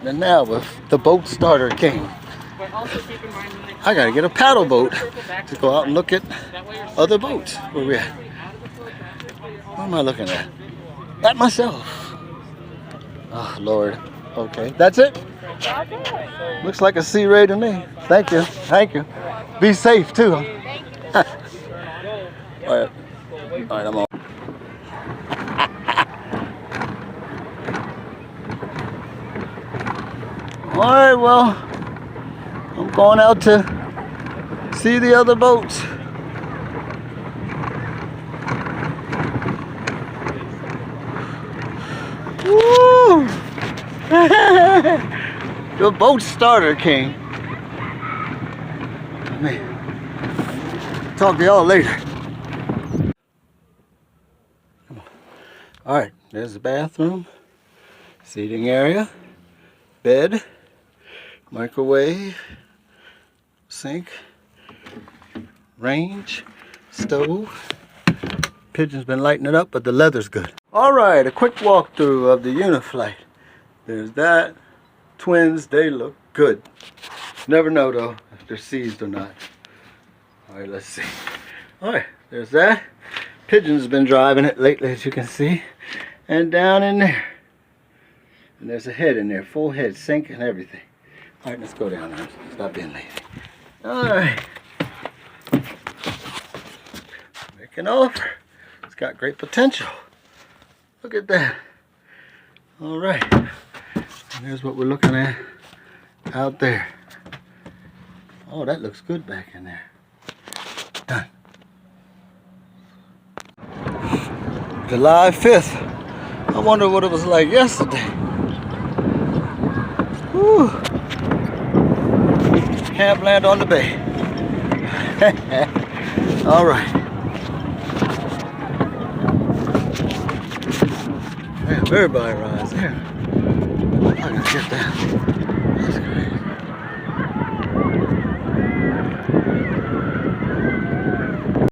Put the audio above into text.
And now with the boat starter king. I gotta get a paddle boat to go out and look at other boats. Where we at? What am I looking at? At myself. Oh Lord. Okay, that's it? Looks like a Sea Ray to me. Thank you. Thank you. Be safe too. All right. All right, I'm on. All right, well, I'm going out to see the other boats. Woo! The boat starter king. Man, talk to y'all later. Come on. All right, there's the bathroom, seating area, bed, microwave, sink, range, stove. Pigeon's been lighting it up, but the leather's good. All right, a quick walkthrough of the Uniflite. There's that. Twins, they look good. Never know though if they're seized or not. All right, let's see. All right, there's that. Pigeon's been driving it lately, as you can see. And down in there. And there's a head in there, full head, sink and everything. All right, let's go down there. Stop being lazy. All right. Making offer. It's got great potential. Look at that. All right. And here's what we're looking at out there. Oh, that looks good back in there. Done. July 5th. I wonder what it was like yesterday. Whew. Camp land on the bay. All right. Damn, everybody rides there. I gotta get that.